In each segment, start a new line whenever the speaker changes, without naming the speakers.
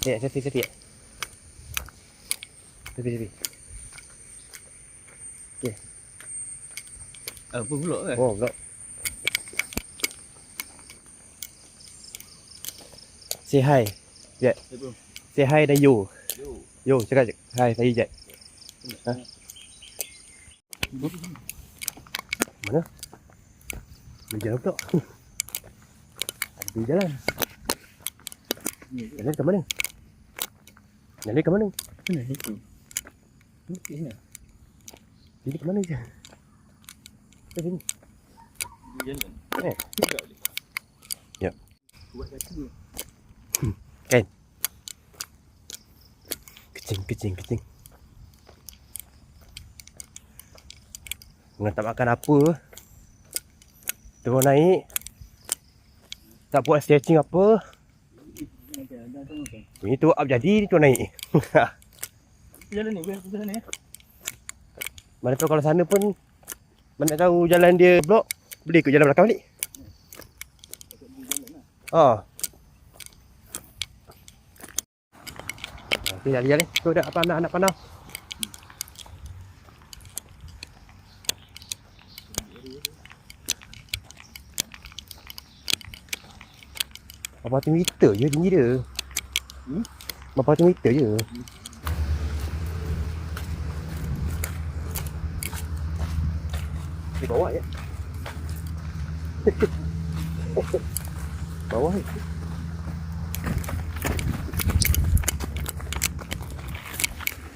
Ya, sepi. Sepi. Okey.
Apa pula kan?
Oh, enggak. Say hi. Jet. Say hi dan yo. Yo, cakap hi, saya Jet. Ha? Mana? Berjalan pula. Ada berjalan. Jalan ke mana? Jalan ke mana?
Mana itu? Mungkin lah.
Sini ke mana je? Ke sini.
Jalan.
Tidak
boleh.
Ya.
Buat kaki.
Kan? Kecing. Dengan tak makan apa. Terus naik. Tak buat stretching apa. Ini tu up jadi, tu naik.
Jalan ni, boleh jalan ni.
Mana tahu kalau sana pun mana tahu jalan dia blok, boleh ikut jalan belakang balik. Okey, jalan. Tu dah apa anak pandang. Berapa ratus meter je tinggi dia. Berapa ratus meter je. Di bawah je. Bawah je.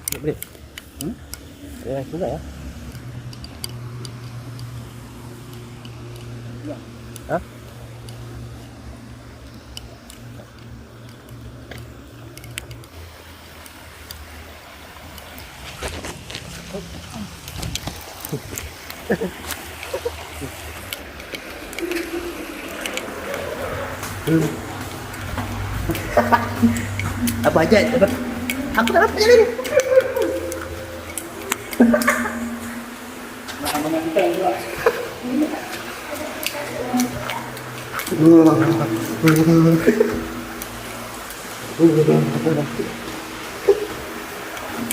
Tak boleh. Ya, sudah ya. Ha? Apa aja? Aku tak dapat jalan ni.
Mana kita juga.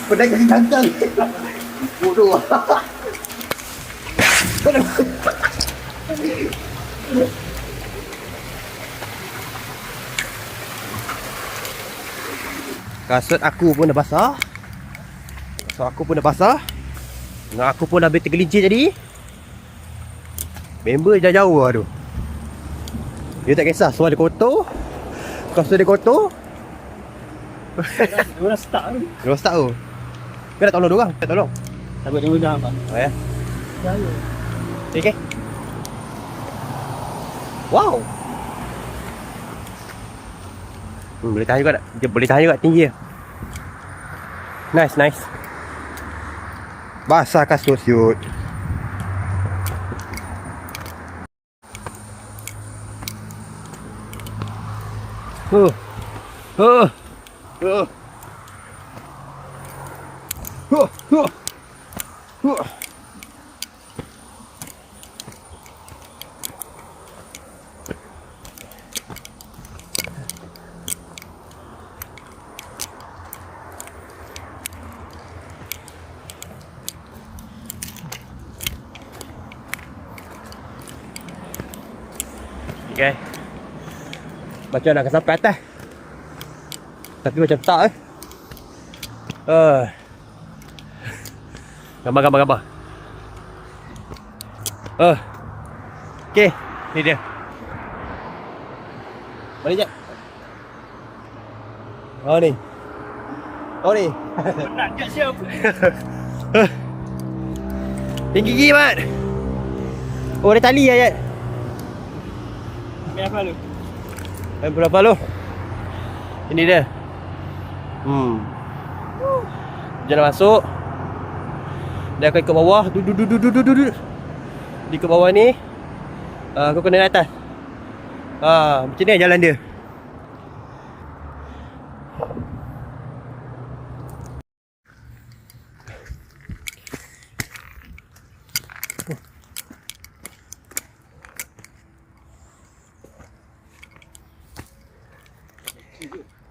Pedang kasi tangkang. Bodoh. Kasut aku pun dah basah. Dengan aku pun dah tergelincir jadi. Member jauh-jauh lah tu. Dia tak kisah, semua dia kotor. Kasut dia kotor.
Diorang start tu.
Dia start tu. Kau nak tolong diorang? Tak tolong.
Takut dia mudah apa?
Oh ya.
Jaya.
Okay. Wow. Boleh tahan juga tak? Dia boleh tahan juga tinggi dia. Nice. Basah kasut siut. Okay. Macam nak sampai atas. Tapi macam tak Gambar. Okay, ni dia. Mana jap? Oh ni.
Nak kat siapa?
Tinggi gigi mat. Oh, ada tali ayat.
Berapa lu?
Berapa lu? Ini dia. Jalan masuk. Dia akan ikut bawah. Duduk. Di ke bawah ni. Kau kena naik atas. Macam ni jalan dia.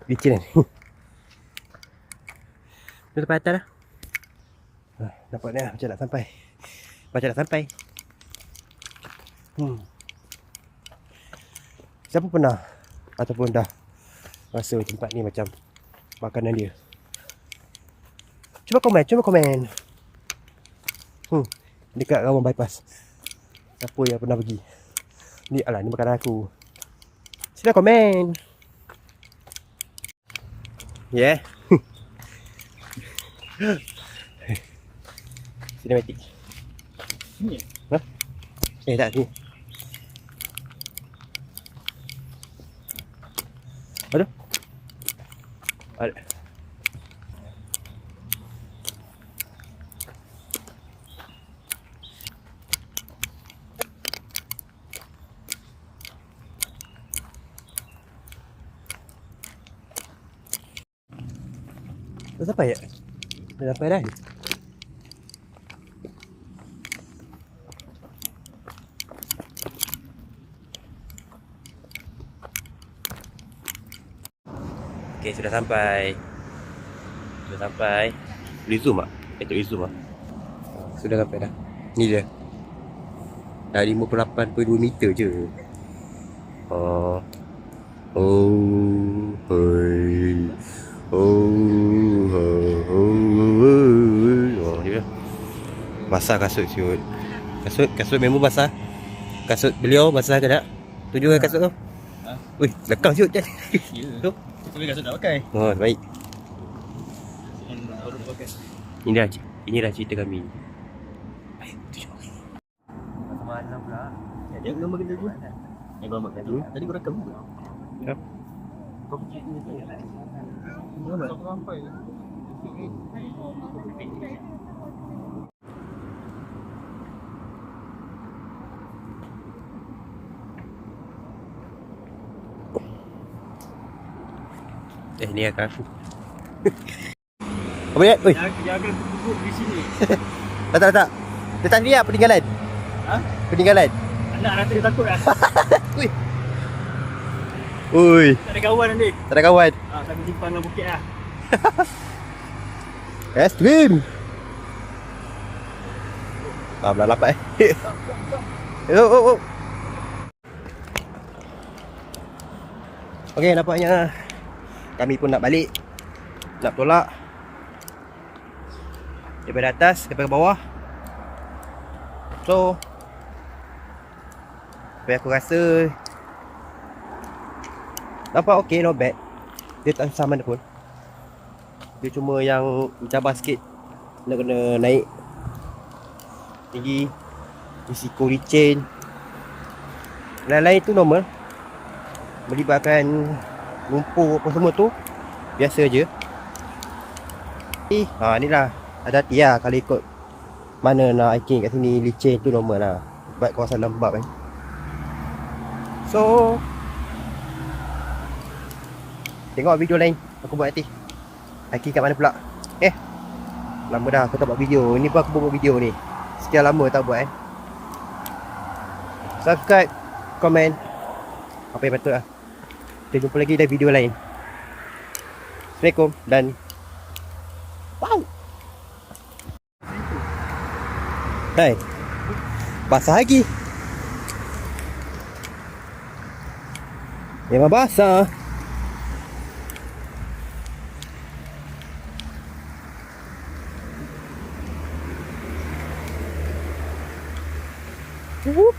Licin kan? Dah sampai atas dah. Nampaknya macam nak sampai. Macam nak sampai. Siapa pernah ataupun dah rasa tempat ni macam makanan dia? Cuba komen. Dekat Rawang Bypass. Siapa yang pernah pergi? Ni makanan aku. Sila komen. Yeah. Cinematic.
Ni.
Ha? Tak ni. Ada? Dah sampai ya? Dah sampai dah. Okay, sudah sampai. Boleh zoom tak? Tak boleh zoom tak? Sudah sampai dah. Ni dia. Dah 58.2 meter je. Dia basah kasut siut. Kasut member basah. Kasut beliau basah ke tak? Tuju ke kasut kau? Wih, lekang siut je. Tu.
Tapi kasut nak pakai.
Oh, baik.
Baru pakai.
Inilah cerita kami. Baik, tuju. Mana pula?
Ya, dia gambar kita dulu. Yang gambar kita dulu. Tadi kau rekam dulu.
Ya.
Kau pergi ni tu. Gambar. Sampai.
Ni akan aku. Apa dia? Oi.
Jangan duduk di sini.
Tak. Dia tak lihat peninggalan.
Ha?
Peninggalan.
Anak rasa dia takut lah.
Ui.
Tak ada kawan nanti.
Tak ada kawan.
Kami simpan dalam bukit lah.
Stream. Belah lapat Oh. Okey, nampaknya kami pun nak balik. Nak tolak daripada atas, daripada bawah. So apa yang aku rasa nampak okey, not bad. Dia tak susah mana pun. Dia cuma yang mencabar sikit. Nak kena naik tinggi, risiko licin. Lain-lain tu normal. Melibatkan lumpur apa semua tu biasa je. Inilah hati-hati lah kalau ikut mana nak hiking kat sini. Licin tu normal lah sebab kawasan lembap kan. So tengok video lain aku buat nanti. Hiking kat mana pula. Lama dah aku tak buat video. Ini pun aku buat video ni. Sekian lama tak buat Subscribe, komen, apa yang patut lah. Kita jumpa lagi dalam video lain. Assalamualaikum dan wow. Hai. Basah lagi. Memang basah. Whoop.